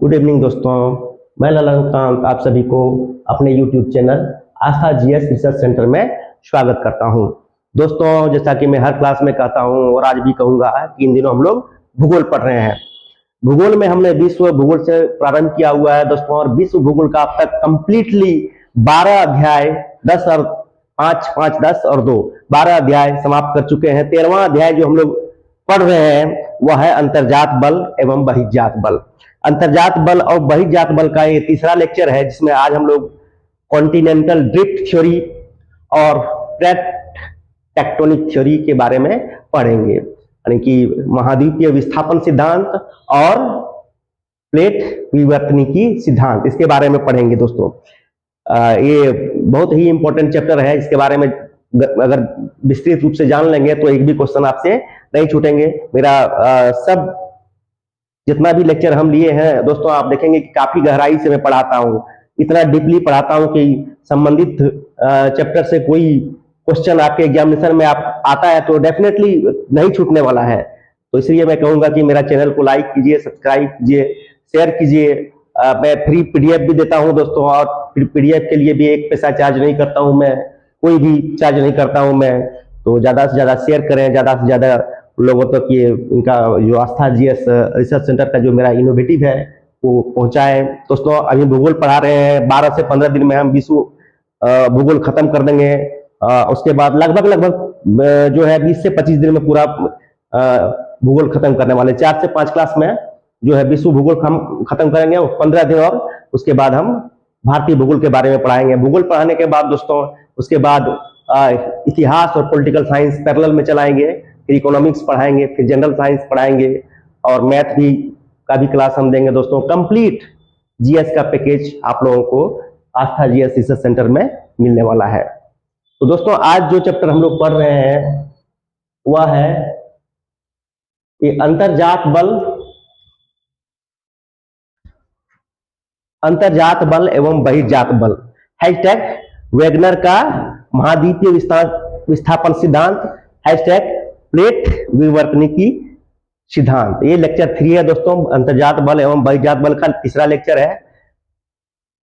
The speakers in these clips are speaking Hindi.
गुड इवनिंग दोस्तों, मैं ललनकांत आप सभी को अपने यूट्यूब चैनल आस्था जीएस रिसर्च सेंटर में स्वागत करता हूं। दोस्तों, जैसा कि मैं हर क्लास में कहता हूं और आज भी कहूंगा कि इन दिनों हम लोग भूगोल पढ़ रहे हैं। भूगोल में हमने विश्व भूगोल से प्रारंभ किया हुआ है दोस्तों, और विश्व भूगोल का अब तक कंप्लीटली 12 अध्याय 10 और 5 5 10 और 2 12 अध्याय समाप्त कर चुके हैं। 13वां अध्याय जो हम लोग पढ़ रहे हैं वह है अंतर्जात बल एवं बहिर्जात बल। अंतर्जात बल और बहिर्जात बल का ये तीसरा लेक्चर है, जिसमें आज हम लोग कॉन्टिनेंटल ड्रिफ्ट थ्योरी और प्लेट टेक्टोनिक थ्योरी के बारे में पढ़ेंगे, यानी कि महाद्वीपीय विस्थापन सिद्धांत और प्लेट विवर्तनिकी सिद्धांत, इसके बारे में पढ़ेंगे दोस्तों। ये बहुत ही इंपॉर्टेंट चैप्टर है। इसके बारे में अगर विस्तृत रूप से जान लेंगे तो एक भी क्वेश्चन आपसे नहीं छूटेंगे। मेरा सब जितना भी लेक्चर हम लिए हैं दोस्तों, आप देखेंगे कि काफी गहराई से मैं पढ़ाता हूँ, इतना डीपली पढ़ाता हूँ कि संबंधित चैप्टर से कोई क्वेश्चन आपके एग्जामिनेशन में आप आता है तो डेफिनेटली नहीं छूटने वाला है। तो इसलिए मैं कहूंगा कि मेरा चैनल को लाइक कीजिए, सब्सक्राइब कीजिए, शेयर कीजिए। मैं फ्री पीडीएफ भी देता हूं दोस्तों, और पीडीएफ के लिए भी एक पैसा चार्ज नहीं करता हूं मैं, कोई भी चार्ज नहीं करता हूं मैं। तो ज्यादा से ज्यादा शेयर करें, ज्यादा से ज्यादा लोगों तक ये इनका जो आस्था जीएस रिसर्च सेंटर का जो मेरा इनोवेटिव है वो पहुंचाए। दोस्तों, अभी भूगोल पढ़ा रहे हैं, 12 से 15 दिन में हम विश्व भूगोल खत्म कर देंगे। उसके बाद लगभग जो है 20 से 25 दिन में पूरा भूगोल खत्म करने वाले। 4 से 5 क्लास में जो है विश्व भूगोल हम खत्म करेंगे, 15 दिन और उसके बाद हम भारतीय भूगोल के बारे में पढ़ाएंगे। भूगोल पढ़ाने के बाद दोस्तों उसके बाद इतिहास और पॉलिटिकल साइंस पैरेलल में चलाएंगे, फिर इकोनॉमिक्स पढ़ाएंगे, फिर जनरल साइंस पढ़ाएंगे, और मैथ भी का भी क्लास हम देंगे दोस्तों। कंप्लीट जीएस का पैकेज आप लोगों को आस्था जीएस रिसर्च सेंटर में मिलने वाला है। तो दोस्तों, आज जो चैप्टर हम लोग पढ़ रहे हैं वह है कि अंतर्जात बल एवं बहिर्जात बल। हैशटैग वेगनर का महाद्वीपीय विस्थापन सिद्धांत, हैशटैग प्लेट विवर्तनिकी सिद्धांत। ये लेक्चर 3 है दोस्तों, अंतर्जात बल एवं बहिर्जात बल का तीसरा लेक्चर है।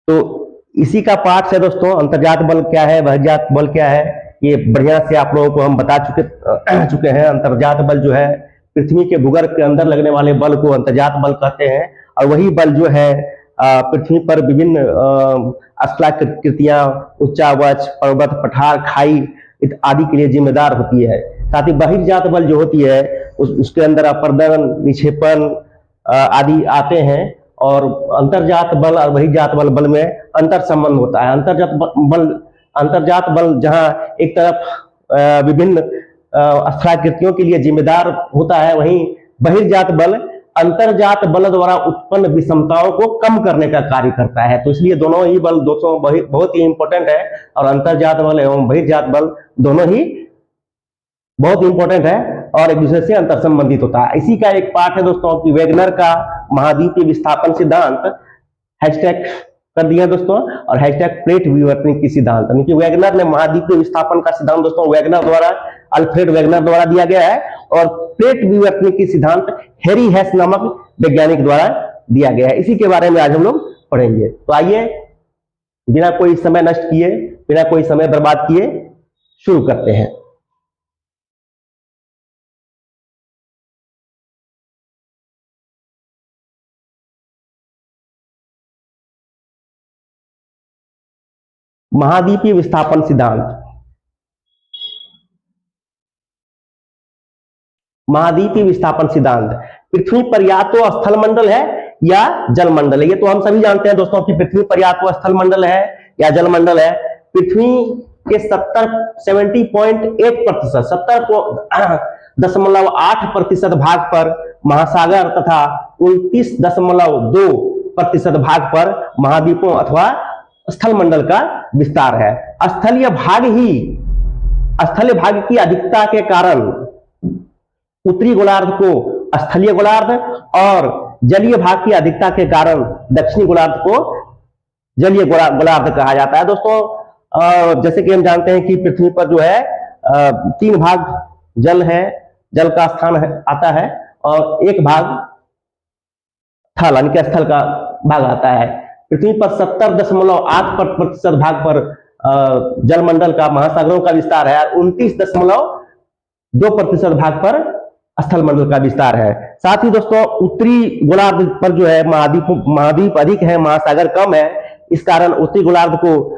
तो इसी का पार्ट है दोस्तों, अंतर्जात बल क्या है, बहिर्जात बल क्या है, ये बढ़िया से आप लोगों को हम बता चुके हैं। अंतर्जात बल जो है पृथ्वी के भूगर्भ के अंदर लगने वाले बल को अंतर्जात बल कहते हैं, और वही बल जो है पृथ्वी पर विभिन्न स्थलाकृतियां, उच्चावच, पर्वत, पठार, खाई आदि के लिए जिम्मेदार होती है। साथ ही बहिर्जात बल जो होती है उसके अंदर अपरदन, निक्षेपण आदि आते हैं, और अंतर्जात बल और बहिर्जात बल में अंतर संबंध होता है। अंतर्जात बल जहां एक तरफ विभिन्न स्थलाकृतियों के लिए जिम्मेदार होता है, वहीं बहिर्जात बल अंतर्जात बल द्वारा उत्पन्न विषमताओं को कम करने का कार्य करता है। तो इसलिए दोनों ही बल दोस्तों बहुत ही इंपॉर्टेंट है, और अंतर्जात बल एवं बहिर्जात बल दोनों ही बहुत इंपॉर्टेंट है और एक दूसरे से अंतर संबंधित होता है। इसी का एक पार्ट है दोस्तों कि वेगनर का महाद्वीपीय विस्थापन सिद्धांत, हैशटैग कर दिया दोस्तों, और हैशटैग प्लेट विवर्तनिकी सिद्धांत। यानी कि वेगनर ने महाद्वीपीय विस्थापन का सिद्धांत दोस्तों वेगनर द्वारा, अल्फ्रेड वेगनर द्वारा दिया गया है, और प्लेट विवर्तनिकी सिद्धांत हैरी हेस नामक वैज्ञानिक द्वारा दिया गया है। इसी के बारे में आज हम लोग पढ़ेंगे। तो आइए बिना कोई समय नष्ट किए, बिना कोई समय बर्बाद किए शुरू करते हैं। महाद्वीपीय विस्थापन सिद्धांत। महाद्वीपीय विस्थापन सिद्धांत, पृथ्वी पर या तो स्थल मंडल है या जल मंडल है। ये तो हम सभी जानते हैं दोस्तों कि पृथ्वी पर या तो स्थल मंडल है या जल मंडल है। पृथ्वी के 70.8%, 70.8% भाग पर महासागर तथा 29.2% भाग पर महाद्वीपों अथवा स्थल मंडल का विस्तार है। स्थलीय भाग की अधिकता के कारण उत्तरी गोलार्ध को स्थलीय गोलार्ध, और जलीय भाग की अधिकता के कारण दक्षिणी गोलार्ध को जलीय गोलार्ध कहा जाता है। दोस्तों, जैसे कि हम जानते हैं कि पृथ्वी पर जो है 3 भाग जल है, जल का स्थान आता है, और एक भाग थल यानी कि स्थल का भाग आता है। पृथ्वी पर 70.8% भाग पर जलमंडल का, महासागरों का विस्तार है, 29.2% भाग पर स्थल मंडल का विस्तार है। साथ ही दोस्तों उत्तरी गोलार्ध पर जो है महाद्वीप अधिक है, महासागर कम है। इस कारण उत्तरी गोलार्ध को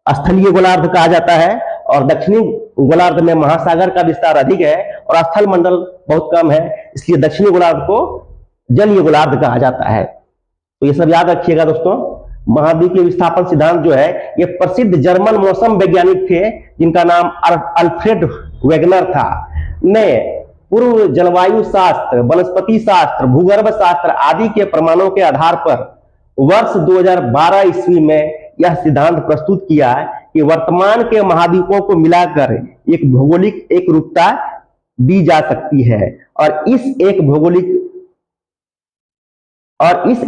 स्थलीय गोलार्ध कहा जाता है, और दक्षिणी गोलार्ध में महासागर का विस्तार अधिक है और स्थल मंडल बहुत कम है, इसलिए दक्षिणी गोलार्ध को जलीय गोलार्ध कहा जाता है। तो ये सब याद रखिएगा दोस्तों। महाद्वीपीय विस्थापन सिद्धांत जो है, ये प्रसिद्ध जर्मन मौसम वैज्ञानिक थे जिनका नाम अल्फ्रेड वेगनर था, ने पूर्व जलवायु शास्त्र, वनस्पति शास्त्र, भूगर्भ शास्त्र आदि के प्रमाणों के आधार पर वर्ष 2012 ईस्वी में यह सिद्धांत प्रस्तुत किया कि वर्तमान के महाद्वीपों को मिलाकर एक भौगोलिक एकरूपता दी जा सकती है, और इस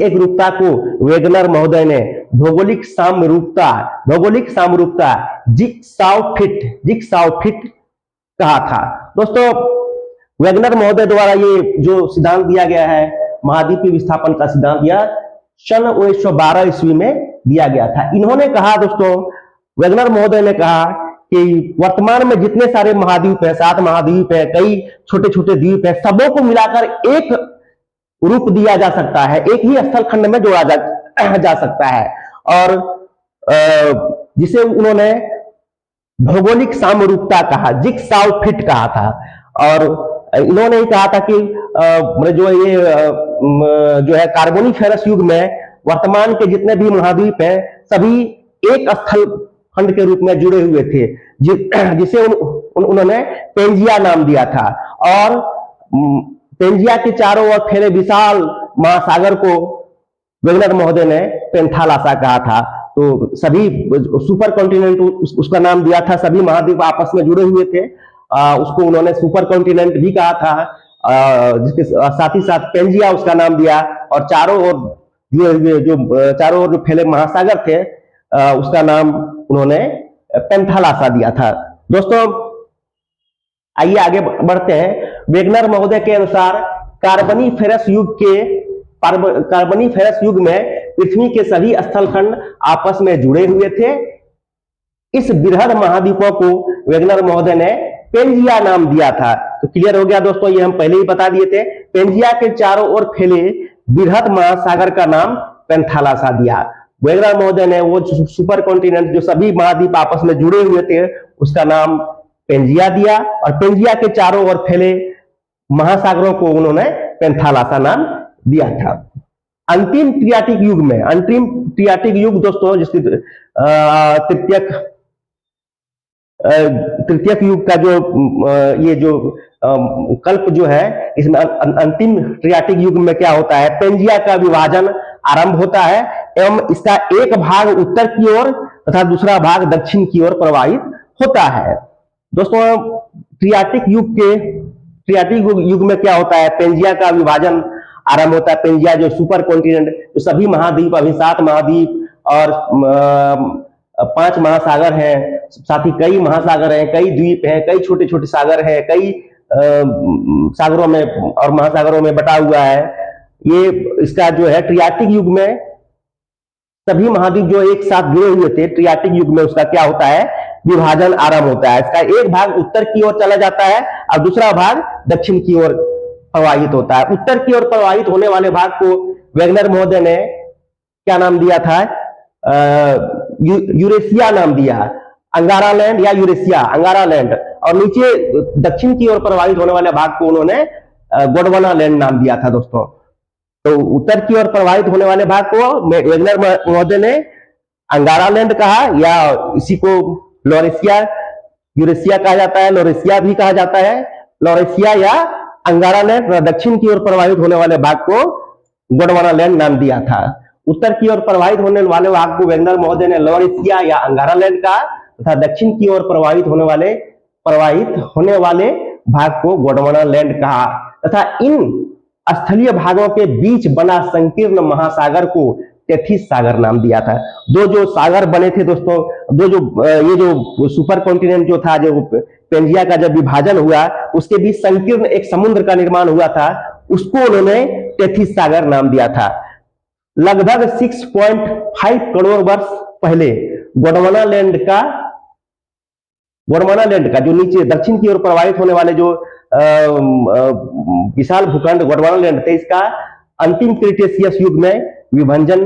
एकरूपता को वेगनर महोदय ने भौगोलिक सामरूपता जिग्साउ-फिट कहा था। दोस्तों वेगनर महोदय द्वारा ये जो सिद्धांत दिया गया है, महाद्वीपीय विस्थापन का सिद्धांत, यह सन 1912 ईस्वी में दिया गया था। इन्होंने कहा दोस्तों, वेगनर महोदय ने कहा कि वर्तमान में जितने सारे महाद्वीप है, 7 महाद्वीप है, कई छोटे छोटे द्वीप है, सबों को मिलाकर एक रूप दिया जा सकता है, एक ही स्थल खंड में जोड़ा जा सकता है, और जिसे उन्होंने भौगोलिक सामरूपता कहा, जिग्साउ-फिट कहा था। और इन्होंने ही कहा था कि जो है कार्बोनिफेरस युग में वर्तमान के जितने भी महाद्वीप हैं सभी एक स्थल खंड के रूप में जुड़े हुए थे, जिसे उन्होंने पेंजिया नाम दिया था। और पेंजिया के चारों ओर फैले विशाल महासागर को वेगनर महोदय ने पेंथालासा कहा था। तो सभी सुपर कॉन्टिनेंट उसका नाम दिया था, सभी महाद्वीप आपस में जुड़े हुए थे, उसको उन्होंने सुपर कॉन्टिनेंट भी कहा था, जिसके साथ ही साथ पेंजिया उसका नाम दिया, और चारों ओर जो फैले महासागर थे उसका नाम उन्होंने पेंथालासा दिया था। दोस्तों आइए आगे बढ़ते हैं। वेगनर महोदय के अनुसार कार्बोनिफेरस युग में पृथ्वी के सभी स्थलखंड आपस में जुड़े हुए थे। इस बृहद महाद्वीपों को वेगनर महोदय ने पेंजिया नाम दिया था। तो क्लियर हो गया दोस्तों, ये हम पहले ही बता दिए थे। पेंजिया के चारों ओर फैले बृहद महासागर का नाम पेंथालासा दिया। वेगनर महोदय ने वो सुपर कॉन्टिनेंट जो सभी महाद्वीप आपस में जुड़े हुए थे उसका नाम पेंजिया दिया, और पेंजिया के चारों ओर फैले महासागरों को उन्होंने पेंथालासा नाम दिया था। अंतिम ट्रियाटिक युग दोस्तों, जिसकी तृतीयक युग का जो कल्प जो है, इसमें अंतिम ट्रियाटिक युग में क्या होता है, पेंजिया का विभाजन आरंभ होता है एवं इसका एक भाग उत्तर की ओर तथा दूसरा भाग दक्षिण की ओर प्रवाहित होता है। दोस्तों ट्रियाटिक युग में क्या होता है, पेंजिया का विभाजन आरंभ होता है। पेंजिया जो सुपर कॉन्टिनेंट, जो सभी महाद्वीप, अभी 7 महाद्वीप और 5 महासागर हैं, साथ ही कई महासागर हैं, कई द्वीप हैं, कई छोटे छोटे सागर हैं, कई सागरों में और महासागरों में बटा हुआ है। ये इसका जो है ट्रियाटिक युग में सभी महाद्वीप जो एक साथ जुड़े हुए थे, ट्रियाटिक युग में उसका क्या होता है, विभाजन आरंभ होता है। इसका एक भाग उत्तर की ओर चला जाता है और दूसरा भाग दक्षिण की ओर प्रवाहित होता है। उत्तर की ओर प्रवाहित होने वाले भाग को वेगनर महोदय ने क्या नाम दिया था, यूरेशिया नाम दिया, अंगारालैंड या यूरेशिया, अंगारालैंड। और नीचे दक्षिण की ओर प्रवाहित होने वाले भाग को उन्होंने गोंडवाना लैंड नाम दिया था दोस्तों। तो उत्तर की ओर प्रवाहित होने वाले भाग को वेगनर महोदय ने अंगारालैंड कहा, या इसी को लॉरेशिया, यूरेशिया कहा जाता है, लॉरेशिया भी कहा जाता है, लॉरेशिया या अंगारालैंड। दक्षिण की ओर प्रवाहित होने वाले भाग को गोंडवाना लैंड नाम दिया था। उत्तर की ओर प्रवाहित होने वाले भाग को वेगनर महोदय ने लॉरेशिया या अंगारालैंड कहा तथा दक्षिण की ओर प्रवाहित होने वाले भाग को गोंडवाना लैंड कहा, तथा इन स्थलीय भागों के बीच बना संकीर्ण महासागर को टेथिस सागर नाम दिया था। दो जो सागर बने थे दोस्तों, ये जो सुपर कॉन्टिनेंट जो था, जो पेंजिया का जब विभाजन हुआ उसके बीच संकीर्ण एक समुद्र का निर्माण हुआ था, उसको उन्होंने टेथिस सागर नाम दिया था। लगभग 6.5 करोड़ वर्ष पहले गोंडवाना लैंड का जो नीचे दक्षिण की ओर प्रवाहित होने वाले जो विशाल भूखंड गोंडवाना लैंड थे, इसका अंतिम क्रिटेशियस युग में विभाजन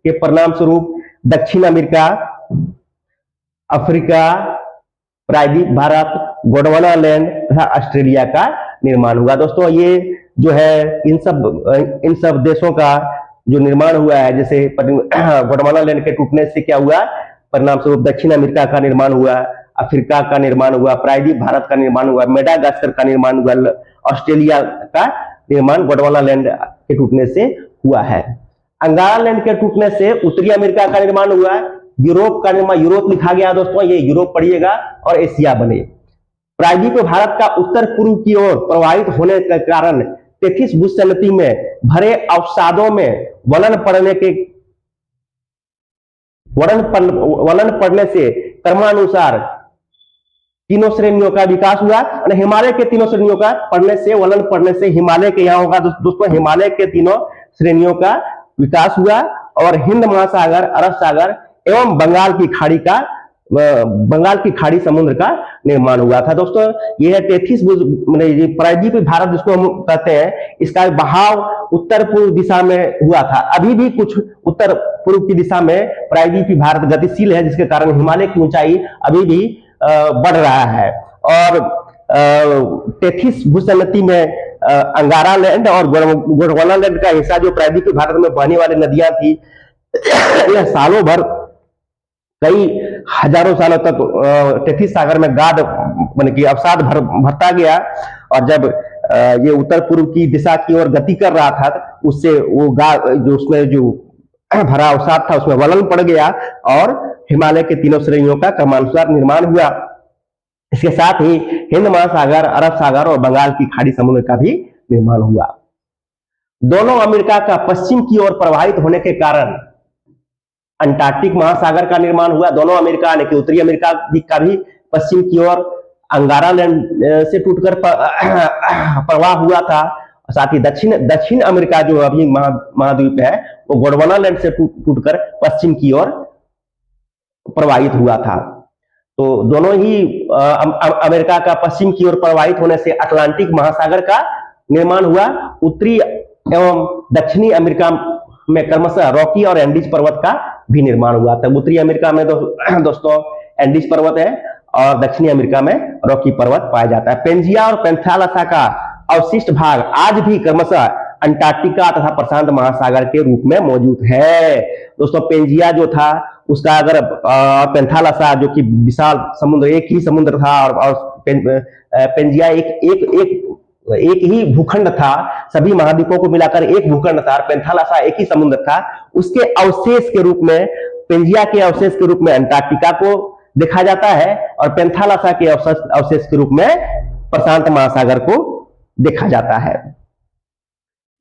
के परिणाम स्वरूप दक्षिण अमेरिका, अफ्रीका, प्रायद्वीप भारत, गोंडवाना लैंड तथा ऑस्ट्रेलिया का निर्माण हुआ। दोस्तों ये जो है इन सब देशों का जो निर्माण हुआ है, जैसे गोंडवाना लैंड के टूटने से क्या हुआ, परिणाम स्वरूप दक्षिण अमेरिका का निर्माण हुआ, अफ्रीका का निर्माण हुआ, प्रायद्वीप भारत का निर्माण हुआ, मेडागास्कर का निर्माण हुआ, ऑस्ट्रेलिया का निर्माण गोंडवाना लैंड के टूटने से हुआ है। अंगारा लैंड के टूटने से उत्तरी अमेरिका का निर्माण हुआ, यूरोप का निर्माण, यूरोप लिखा गया दोस्तों, ये यूरोप पढ़िएगा, और एशिया बने। प्रायद्वीप भारत का उत्तर पूर्व की ओर प्रवाहित होने के कारण तेथिस भूसंगति में भरे अवसादों में वलन पड़ने से क्रमानुसार तीनों श्रेणियों का विकास हुआ। और हिमालय के तीनों श्रेणियों का वलन पड़ने से हिमालय के यहाँ होगा दोस्तों, हिमालय के तीनों श्रेणियों का विकास हुआ और हिंद महासागर, अरब सागर एवं बंगाल की खाड़ी समुद्र का निर्माण हुआ था। दोस्तों यह तेथिस प्रायद्वीप भारत जिसको हम कहते हैं, इसका बहाव उत्तर पूर्व दिशा में हुआ था। अभी भी कुछ उत्तर पूर्व की दिशा में प्रायद्वीप भारत गतिशील है, जिसके कारण हिमालय की ऊंचाई अभी भी बढ़ रहा है। और तेथिस भूसंगति में अंगारा लैंड और गोंडवाना लैंड का हिस्सा जो प्रायद्वीप भारत में बहने वाली नदियां थी, यह सालों भर कई हजारों सालों तक तेथिस सागर में गाद अवसाद भरता गया। और जब ये उत्तर पूर्व की दिशा की ओर गति कर रहा था, उससे वो जो उसमें जो भरा अवसाद था उसमें वलन पड़ गया और हिमालय के तीनों श्रेणियों का क्रमानुसार निर्माण हुआ। इसके साथ ही हिंद महासागर, अरब सागर और बंगाल की खाड़ी समुद्र का भी निर्माण हुआ। दोनों अमेरिका का पश्चिम की ओर प्रवाहित होने के कारण अंटार्कटिक महासागर का निर्माण हुआ। दोनों अमेरिका यानी कि उत्तरी अमेरिका का भी पश्चिम की ओर अंगारा लैंड से टूटकर प्रवाह हुआ था। साथ ही दक्षिण अमेरिका जो अभी महाद्वीप है, वो गोंडवाना लैंड से टूटकर पश्चिम की ओर प्रवाहित हुआ था। तो दोनों ही अमेरिका का पश्चिम की ओर प्रवाहित होने से अटलांटिक महासागर का निर्माण हुआ। उत्तरी एवं दक्षिणी अमेरिका में क्रमशः रॉकी और एंडीज पर्वत का भी निर्माण हुआ था। उत्तरी अमेरिका में दोस्तों एंडीज पर्वत है और दक्षिणी अमेरिका में रॉकी पर्वत पाया जाता है। पेंजिया और पेंथालसा का अवशिष्ट भाग आज भी क्रमशः अंटार्कटिका तथा प्रशांत महासागर के रूप में मौजूद है। दोस्तों पेंजिया जो था उसका अगर पेंथालसा जो कि विशाल समुद्र, एक ही समुद्र था, और पेंजिया एक ही भूखंड था, सभी महाद्वीपों को मिलाकर एक भूखंड था, और पेंथालसा एक ही समुद्र था। उसके अवशेष के रूप में, पेंजिया के अवशेष के रूप में अंटार्कटिका को देखा जाता है और पेंथालसा के अवशेष के रूप में प्रशांत महासागर को देखा जाता है।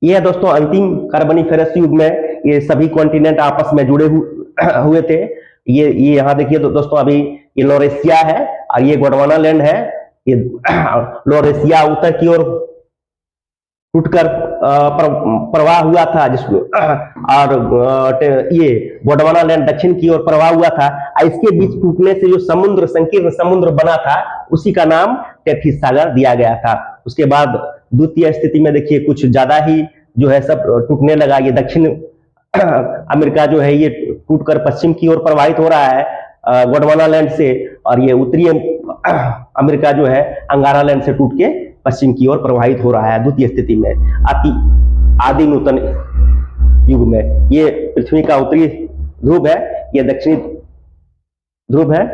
यह दोस्तों अंतिम कार्बोनिफेरस युग में ये सभी कॉन्टिनेंट आपस में जुड़े हुए थे। ये यहाँ देखिए दोस्तों, अभी ये लॉरेशिया है और ये गोंडवाना लैंड है। ये लॉरेशिया उत्तर की ओर टूटकर प्रवाह हुआ था, जिसको और ये गोंडवाना लैंड दक्षिण की ओर प्रवाह हुआ था। इसके बीच टूटने से जो संकीर्ण समुद्र बना था, उसी का नाम तेथिस सागर दिया गया था। उसके बाद द्वितीय स्थिति में देखिए कुछ ज्यादा ही जो है सब टूटने लगा। ये दक्षिण अमेरिका जो है ये टूटकर पश्चिम की ओर प्रवाहित हो रहा है गोंडवाना लैंड से, और ये उत्तरी अमेरिका जो है अंगारा लैंड से टूट के पश्चिम की ओर प्रवाहित हो रहा है द्वितीय स्थिति में। आदि नूतन युग में ये पृथ्वी का उत्तरी ध्रुव है, ये दक्षिणी ध्रुव है।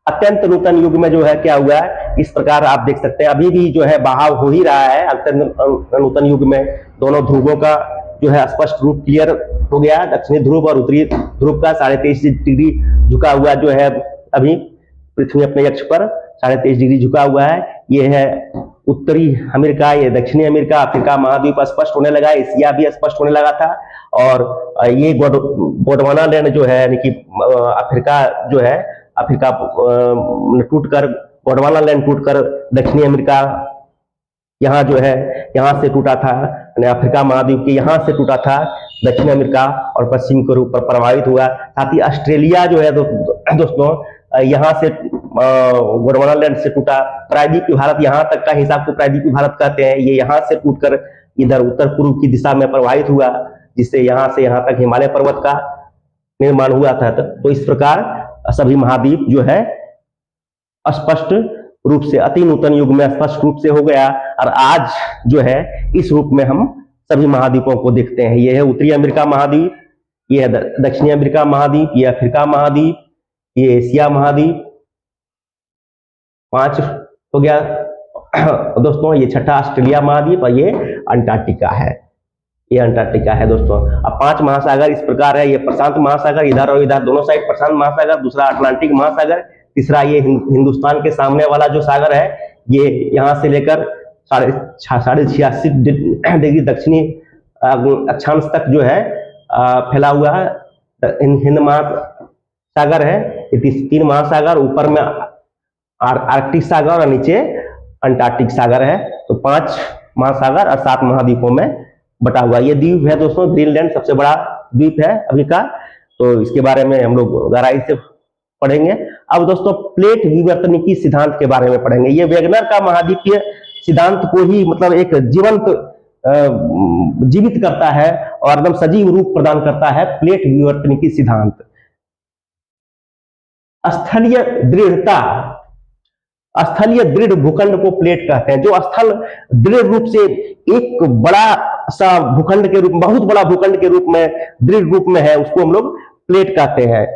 अत्यंत नूतन युग में जो है क्या हुआ है, इस प्रकार आप देख सकते हैं अभी भी जो है बहाव हो ही रहा है। अत्यंत नूतन युग में दोनों ध्रुवों का जो है स्पष्ट रूप क्लियर हो गया। दक्षिणी ध्रुव और उत्तरी ध्रुव का 23.5 डिग्री झुका हुआ जो है अभी पृथ्वी अपने अक्ष पर 23.5 डिग्री झुका हुआ है। ये है उत्तरी अमेरिका, ये दक्षिणी अमेरिका, अफ्रीका महाद्वीप स्पष्ट होने लगा, एशिया भी स्पष्ट होने लगा था। और ये गोंडवाना लैंड जो है यानी कि अफ्रीका जो है, अफ्रीका टूटकर गोंडवाना लैंड टूटकर दक्षिणी अमेरिका यहाँ जो है यहाँ से टूटा था, अफ्रीका महाद्वीप के यहाँ से टूटा था। दक्षिण अमेरिका और पश्चिम के रूप पर प्रभावित हुआ। साथ ही ऑस्ट्रेलिया जो है दोस्तों यहाँ से गोंडवाना लैंड से टूटा। प्रायद्वीपीय भारत, यहाँ तक का हिसाब को प्रायद्वीपीय भारत कहते हैं, ये यहाँ से टूटकर इधर उत्तर पूर्व की दिशा में प्रवाहित हुआ, जिससे यहाँ से यहाँ तक हिमालय पर्वत का निर्माण हुआ था। तो इस प्रकार सभी महाद्वीप जो है स्पष्ट रूप से, अति नूतन युग में स्पष्ट रूप से हो गया, और आज जो है इस रूप में हम सभी महाद्वीपों को देखते हैं। ये है उत्तरी अमेरिका महाद्वीप, ये है दक्षिणी अमेरिका महाद्वीप, ये अफ्रीका महाद्वीप, ये एशिया महाद्वीप, 5 हो गया दोस्तों। ये छठा ऑस्ट्रेलिया महाद्वीप और ये अंटार्कटिका है, ये अंटार्कटिका है दोस्तों। अब 5 महासागर इस प्रकार है। ये प्रशांत महासागर, इधर और इधर दोनों साइड प्रशांत महासागर, दूसरा अटलांटिक महासागर, तीसरा ये हिंदुस्तान के सामने वाला जो सागर है, ये यहाँ से लेकर 86.5 डिग्री दक्षिणी अक्षांश तक जो है फैला हुआ है हिंद महासागर है। ये 3 महासागर, ऊपर में आर्कटिक सागर और नीचे अंटार्कटिक सागर है। तो 5 महासागर और 7 महाद्वीपों में बटा हुआ ये द्वीप है दोस्तों। ग्रीनलैंड सबसे बड़ा द्वीप है अभी का, तो इसके बारे में हम लोग गहराई से पढ़ेंगे। अब दोस्तों प्लेट विवर्तनिकी सिद्धांत के बारे में पढ़ेंगे। ये वेगनर का महाद्वीपीय सिद्धांत को ही मतलब एक जीवित करता है और एकदम सजीव रूप प्रदान करता है प्लेट विवर्तनिकी सिद्धांत। स्थलीय दृढ़ता, स्थलीय दृढ़ भूखंड को प्लेट कहते हैं। जो स्थल दृढ़ रूप से एक बड़ा सा भूखंड के रूप में, बहुत बड़ा भूखंड के रूप में दृढ़ रूप में है, उसको हम लोग प्लेट कहते हैं।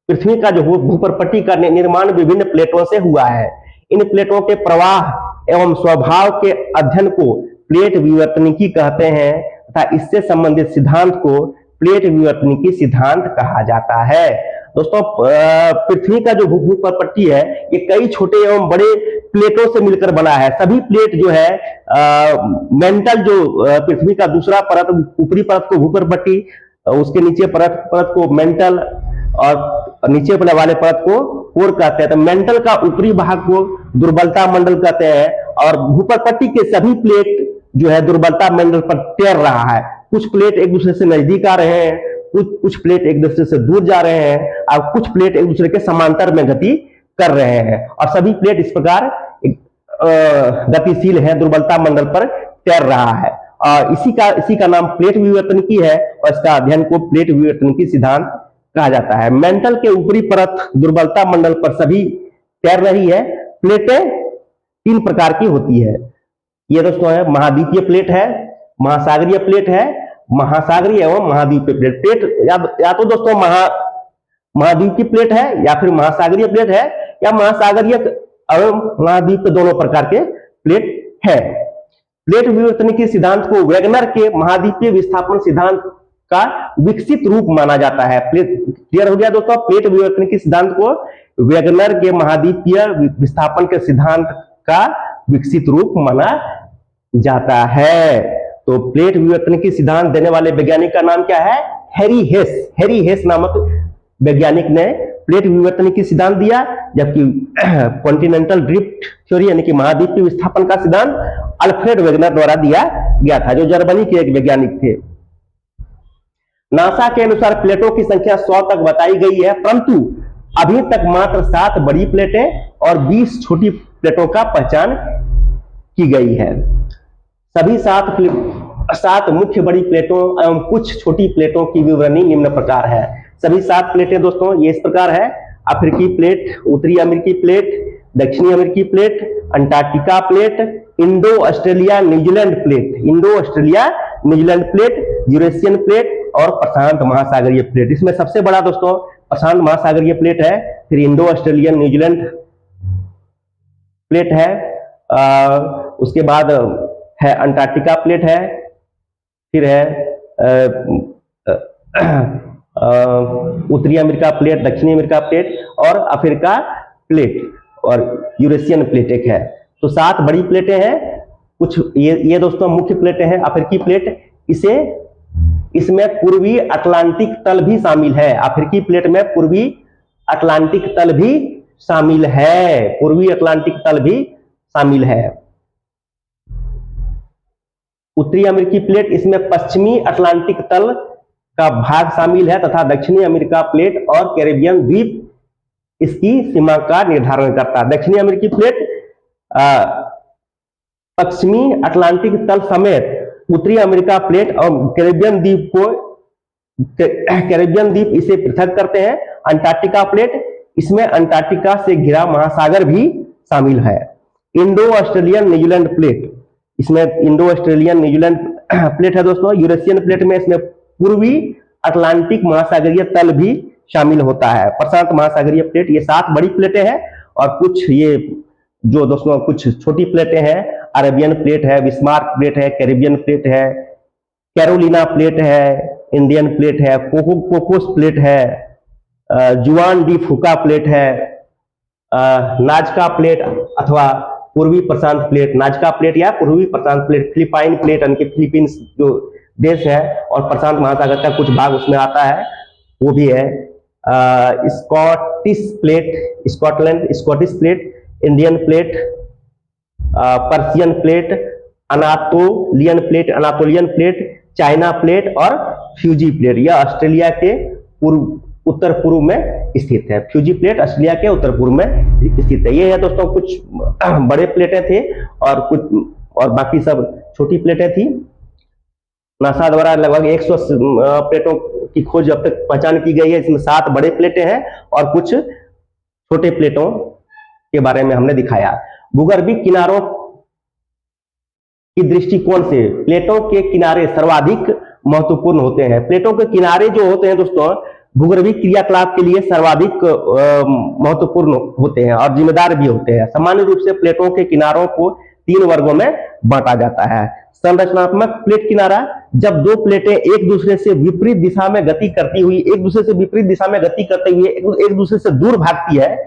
पृथ्वी का जो भूपरपट्टी का निर्माण विभिन्न प्लेटों से हुआ है। इन प्लेटों के प्रवाह एवं स्वभाव के अध्ययन को प्लेट विवर्तनिकी कहते हैं तथा इससे संबंधित सिद्धांत को प्लेट विवर्तनिकी सिद्धांत कहा जाता है। दोस्तों पृथ्वी का जो भूपरपट्टी है ये कई छोटे एवं बड़े प्लेटों से मिलकर बना है। सभी प्लेट जो है मेंटल, जो पृथ्वी का दूसरा परत, ऊपरी परत को भूपरपट्टी, उसके नीचे परत को मेंटल और नीचे वाले परत को कोर कहते हैं। तो मेंटल का ऊपरी भाग को दुर्बलता मंडल कहते हैं और भूपरपट्टी के सभी प्लेट जो है दुर्बलता मंडल पर तैर रहा है। कुछ प्लेट एक दूसरे से नजदीक आ रहे हैं, कुछ प्लेट एक दूसरे से दूर जा रहे हैं और कुछ प्लेट एक दूसरे के समांतर में गति कर रहे हैं और सभी प्लेट इस प्रकार गतिशील है, दुर्बलता मंडल पर तैर रहा है। इसी का नाम प्लेट विवर्तनिकी है और इसका अध्ययन को प्लेट विवर्तनिकी सिद्धांत कहा जाता है। मेंटल के ऊपरी परत दुर्बलता मंडल पर सभी तैर रही है। प्लेटें 3 प्रकार की होती है। ये दोस्तों है महाद्वीपीय प्लेट है, महासागरीय प्लेट है, महासागरीय एवं महाद्वीपीय प्लेट। प्लेट या तो दोस्तों महाद्वीपीय प्लेट है या फिर महासागरीय प्लेट है या महासागरीय एवं महाद्वीपीय दोनों प्रकार के प्लेट है। प्लेट विवर्तनिकी सिद्धांत को वेगनर के महाद्वीपीय विस्थापन सिद्धांत का विकसित रूप माना जाता है। क्लियर हो गया दोस्तों? प्लेट विवर्तनिकी सिद्धांत को वेगनर के महाद्वीपीय विस्थापन के सिद्धांत का विकसित रूप माना जाता है। तो प्लेट विवर्तनिकी सिद्धांत देने वाले वैज्ञानिक का नाम क्या है? हैरी हेस। हैरी हेस नामक वैज्ञानिक ने प्लेट विवर्तनिकी सिद्धांत दिया, जबकि कॉन्टिनेंटल ड्रिफ्ट थ्योरी यानी कि महाद्वीपीय विस्थापन का सिद्धांत अल्फ्रेड वेगनर द्वारा दिया गया था, जो जर्मनी के एक वैज्ञानिक थे। नासा के अनुसार प्लेटों की संख्या 100 तक बताई गई है, परंतु अभी तक मात्र 7 बड़ी प्लेटें और 20 छोटी प्लेटों का पहचान की गई है। सभी 7 मुख्य बड़ी प्लेटों एवं कुछ छोटी प्लेटों की विवरणी निम्न प्रकार है। सभी 7 प्लेटें दोस्तों ये इस प्रकार है: अफ्रीकी प्लेट, उत्तरी अमेरिकी प्लेट, दक्षिणी अमेरिकी plate, Antarctica plate, Indo Australia New Zealand plate, Indo Australia New Zealand plate, Eurasian plate और प्रशांत महासागरीय प्लेट। इसमें सबसे बड़ा दोस्तों प्रशांत महासागरीय प्लेट है, फिर इंडो ऑस्ट्रेलियन न्यूजीलैंड प्लेट है, उसके बाद है अंटार्कटिका प्लेट है, फिर है उत्तरी अमेरिका प्लेट, दक्षिणी अमेरिका प्लेट और अफ्रीका प्लेट और यूरेशियन प्लेट एक है। तो 7 बड़ी प्लेटें हैं। कुछ ये दोस्तों मुख्य प्लेटें हैं। अफ्रीकी प्लेट, इसमें पूर्वी अटलांटिक तल भी शामिल है। अफ्रीकी प्लेट में पूर्वी अटलांटिक तल भी शामिल है, पूर्वी अटलांटिक तल भी शामिल है। उत्तरी अमेरिकी प्लेट, इसमें पश्चिमी अटलांटिक तल का भाग शामिल है तथा दक्षिणी अमेरिका प्लेट और कैरेबियन द्वीप इसकी सीमा का निर्धारण करता है। दक्षिणी अमेरिकी प्लेट पश्चिमी अटलांटिक तल समेत उत्तरी अमेरिका प्लेट और कैरेबियन द्वीप को कैरेबियन द्वीप इसे पृथक करते हैं। अंटार्कटिका प्लेट, इसमें अंटार्कटिका से घिरा महासागर भी शामिल है। इंडो ऑस्ट्रेलियन न्यूजीलैंड प्लेट, इसमें इंडो ऑस्ट्रेलियन न्यूजीलैंड प्लेट है दोस्तों। यूरेशियन प्लेट में इसमें पूर्वी अटलांटिक महासागरीय तल भी शामिल होता है। प्रशांत महासागरीय प्लेट, ये 7 बड़ी प्लेटें हैं और कुछ ये जो दोस्तों कुछ छोटी प्लेटें हैं। अरेबियन प्लेट है, बिस्मार्क प्लेट है, कैरिबियन प्लेट है, कैरोलिना प्लेट है, इंडियन प्लेट है, कोकोस प्लेट है, जुआन डी फुका प्लेट है, नाजका प्लेट अथवा पूर्वी प्रशांत प्लेट, नाजका प्लेट या पूर्वी प्रशांत प्लेट, फिलिपाइन प्लेट, यानी कि फिलीपींस जो देश है और प्रशांत महासागर का कुछ भाग उसमें आता है, वो भी है। Scottish plate, Scotland Scottish plate, Indian plate, Persian plate, Anatolian plate, China plate और फ्यूजी प्लेट। यह ऑस्ट्रेलिया के उत्तर पूर्व में स्थित है। फ्यूजी प्लेट ऑस्ट्रेलिया के उत्तर पूर्व में स्थित है। ये है दोस्तों कुछ बड़े प्लेटें थे और बाकी सब छोटी प्लेटें थी। नासा द्वारा लगभग 100 प्लेटों की खोज अब तक पहचान की गई है। इसमें 7 बड़े प्लेटें हैं और कुछ छोटे प्लेटों के बारे में हमने दिखाया। भूगर्भीय किनारों की दृष्टिकोण से प्लेटों के किनारे सर्वाधिक महत्वपूर्ण होते हैं। प्लेटों के किनारे जो होते हैं दोस्तों भूगर्भीय क्रियाकलाप के लिए सर्वाधिक महत्वपूर्ण होते हैं और जिम्मेदार भी होते हैं। सामान्य रूप से प्लेटों के किनारों को 3 वर्गों में बांटा जाता है। संरचनात्मक प्लेट किनारा, जब 2 प्लेटें एक दूसरे से विपरीत दिशा में गति करती हुई एक दूसरे से दूर भागती है,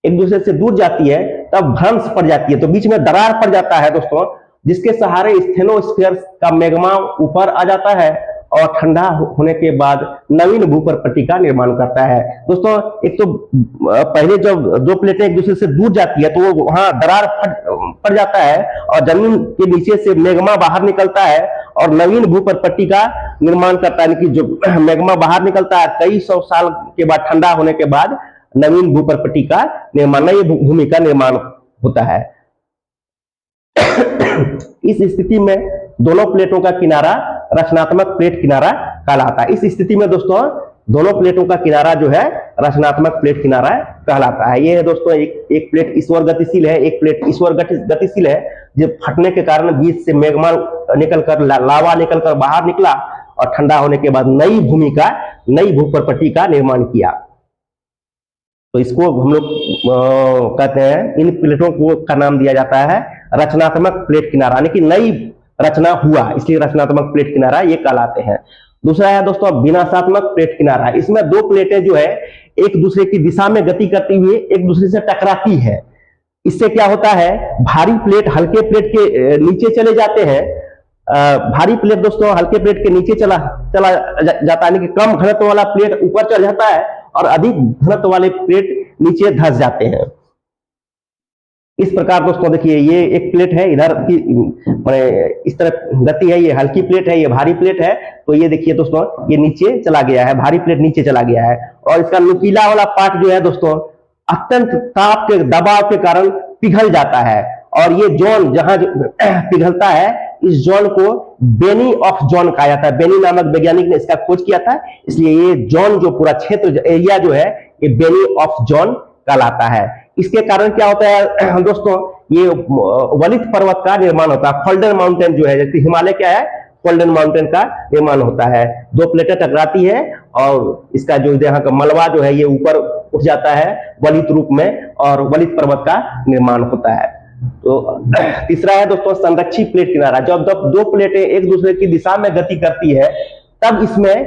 एक दूसरे से दूर जाती है, तब भ्रंश पड़ जाती है, तो बीच में दरार पड़ जाता है दोस्तों, जिसके सहारे स्टेनोस्फीयर का मैग्मा ऊपर आ जाता है और ठंडा होने के बाद नवीन भूपर्पट्टी का निर्माण करता है। दोस्तों एक तो पहले जब 2 प्लेटें एक दूसरे से दूर जाती है तो वो वहां दरार पड़ जाता है और जमीन के नीचे से मैग्मा बाहर निकलता है और नवीन भूपर्पट्टी का निर्माण करता है। कि जो मैग्मा बाहर निकलता है कई 100 साल के बाद ठंडा होने के बाद नवीन भूपर्पट्टी का निर्माण, नई भूमि का निर्माण होता है। इस स्थिति में दोनों प्लेटों का किनारा रचनात्मक प्लेट किनारा कहलाता है। इस स्थिति में दोस्तों दोनों प्लेटों का किनारा जो है रचनात्मक प्लेट किनारा कहलाता है। ये है दोस्तों एक प्लेट इस ओर गतिशील है, एक प्लेट इस ओर गतिशील है। जब फटने के कारण बीच से मैग्मा निकलकर लावा निकलकर बाहर निकला और ठंडा होने के बाद नई भूपर्पट्टी का निर्माण किया। तो इसको हम लोग कहते हैं, इन प्लेटों को का नाम दिया जाता है रचनात्मक प्लेट किनारा, यानी कि नई रचना हुआ, इसलिए रचनात्मक प्लेट किनारा ये कहलाते हैं। दूसरा है दोस्तों विनाशात्मक प्लेट किनारा। इसमें 2 प्लेटें जो है एक दूसरे की दिशा में गति करती हुई एक दूसरे से टकराती है। इससे क्या होता है, भारी प्लेट हल्के प्लेट के नीचे चले जाते हैं। भारी प्लेट दोस्तों हल्के प्लेट के नीचे चला जाता है, यानी कि कम घनत्व वाला प्लेट ऊपर चढ़ जाता है और अधिक घनत्व वाले प्लेट नीचे धंस जाते हैं। इस प्रकार दोस्तों देखिए ये एक प्लेट है, इधर की इस तरह गति है, ये हल्की प्लेट है, ये भारी प्लेट है। तो ये देखिए दोस्तों ये नीचे चला गया है, भारी प्लेट नीचे चला गया है और इसका नुकीला वाला पार्ट जो है दोस्तों अत्यंत ताप के दबाव के कारण पिघल जाता है और ये जोन जहां पिघलता है इस जोन को बेनी ऑफ जोन कहा जाता है। बेनी नामक वैज्ञानिक ने इसका खोज किया था, इसलिए ये जोन जो पूरा क्षेत्र एरिया जो है ये बेनी ऑफ जोन कहलाता है। इसके कारण क्या होता है दोस्तों, ये वलित पर्वत का निर्माण होता है। फोल्डन माउंटेन जो है, जैसे हिमालय क्या है, फोल्डन माउंटेन का निर्माण होता है। 2 प्लेटें टकराती है और इसका जो यहाँ का मलबा जो है ये ऊपर उठ जाता है वलित रूप में और वलित पर्वत का निर्माण होता है। तो तीसरा है दोस्तों संरक्षित प्लेट किनारा। जब 2 प्लेटें एक दूसरे की दिशा में गति करती है तब इसमें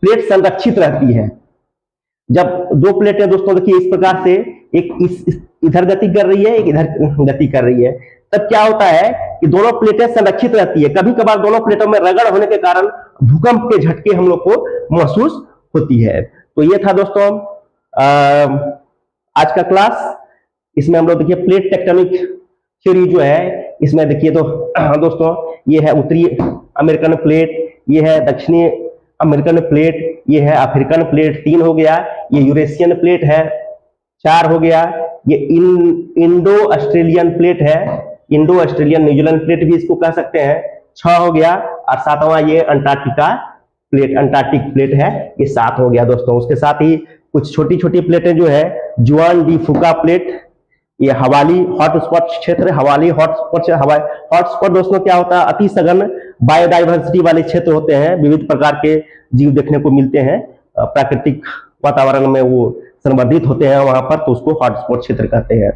प्लेट संरक्षित रहती है। जब 2 प्लेटें दोस्तों देखिए इस प्रकार से एक इधर गति कर रही है, एक इधर गति कर रही है, तब क्या होता है कि दोनों प्लेटें संरक्षित रहती है। कभी कभार दोनों प्लेटों में रगड़ होने के कारण भूकंप के झटके हम लोग को महसूस होती है। तो ये था दोस्तों आज का क्लास। इसमें हम लोग देखिए प्लेट टेक्टोनिक थ्योरी जो है इसमें देखिए तो दोस्तों ये है उत्तरी अमेरिकन प्लेट, ये है दक्षिणी अमेरिकन प्लेट, ये है अफ्रीकन प्लेट 3 हो गया, ये यूरेशियन प्लेट है 4 हो गया, ये इंडो ऑस्ट्रेलियन प्लेट है, इंडो ऑस्ट्रेलियन न्यूजीलैंड प्लेट भी इसको कह सकते हैं 6 हो गया, और 7वां ये अंटार्कटिका प्लेट, अंटार्कटिक प्लेट है, ये 7 हो गया दोस्तों। उसके साथ ही कुछ छोटी छोटी प्लेटें जो है जुआन डी फुका प्लेट, ये हवाली हॉटस्पॉट क्षेत्र, हवाली हॉटस्पॉट, हॉटस्पॉट दोस्तों क्या होता है, अति सघन बायोडाइवर्सिटी वाले क्षेत्र होते हैं, विविध प्रकार के जीव देखने को मिलते हैं, प्राकृतिक वातावरण में वो संवर्धित होते हैं वहां पर, तो उसको हॉटस्पॉट क्षेत्र कहते हैं।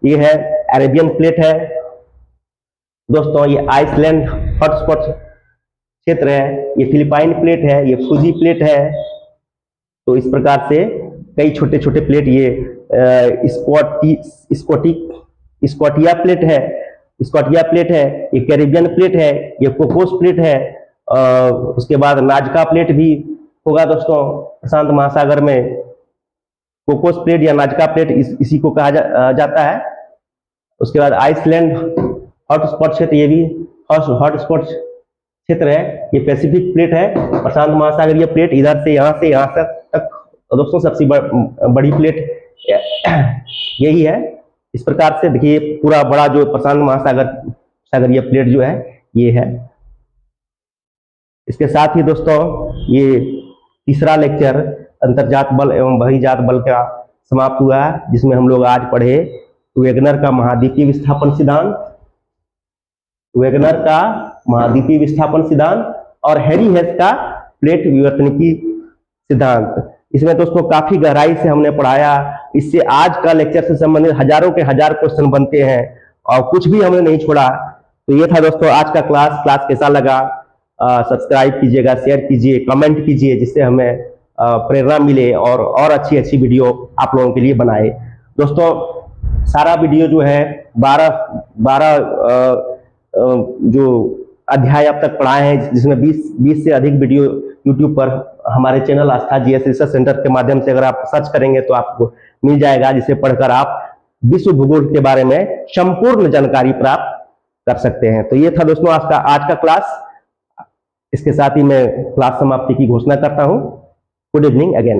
ये है अरेबियन प्लेट है दोस्तों, ये आइसलैंड हॉटस्पॉट क्षेत्र है, ये फिलिपाइन प्लेट है, ये फूजी प्लेट है। तो इस प्रकार से कई छोटे छोटे प्लेट, ये स्कॉटिया प्लेट है, स्कॉटिया प्लेट है, ये कैरिबियन प्लेट है, ये कोकोस प्लेट है, उसके बाद नाजका प्लेट भी होगा दोस्तों, प्रशांत महासागर में कोकोस प्लेट या नाजका प्लेट इसी को कहा जाता है। उसके बाद आइसलैंड हॉटस्पॉट क्षेत्र, ये भी हॉटस्पॉट क्षेत्र है, ये पैसिफिक प्लेट है, प्रशांत महासागर ये प्लेट, इधर से यहाँ तक दोस्तों सबसे बड़ी प्लेट यही है। इस प्रकार से देखिए पूरा बड़ा जो प्रशांत महासागरीय प्लेट जो है ये है। इसके साथ ही दोस्तों ये तीसरा लेक्चर अंतर्जात बल एवं बहिर्जात बल का समाप्त हुआ है, जिसमें हम लोग आज पढ़े वेगनर का महाद्वीपीय विस्थापन सिद्धांत, वेगनर का महाद्वीपीय विस्थापन सिद्धांत और हैरी हेस का प्लेट विवर्तनिकी सिद्धांत। इसमें दोस्तों काफी गहराई से हमने पढ़ाया, इससे आज का लेक्चर से संबंधित हजारों के हजार क्वेश्चन बनते हैं और कुछ भी हमने नहीं छोड़ा। तो ये था दोस्तों आज का क्लास कैसा लगा सब्सक्राइब कीजिएगा, शेयर कीजिए, कमेंट कीजिए, जिससे हमें प्रेरणा मिले और अच्छी वीडियो आप लोगों के लिए बनाए। दोस्तों सारा वीडियो जो है 12 जो अध्याय अब तक पढ़ाए हैं, जिसमें 20 से अधिक वीडियो यूट्यूब पर हमारे चैनल आस्था जीएस रिसर्च सेंटर के माध्यम से अगर आप सर्च करेंगे तो आपको मिल जाएगा, जिसे पढ़कर आप विश्व भूगोल के बारे में संपूर्ण जानकारी प्राप्त कर सकते हैं। तो ये था दोस्तों आज का क्लास। इसके साथ ही मैं क्लास समाप्ति की घोषणा करता हूं। Good evening again.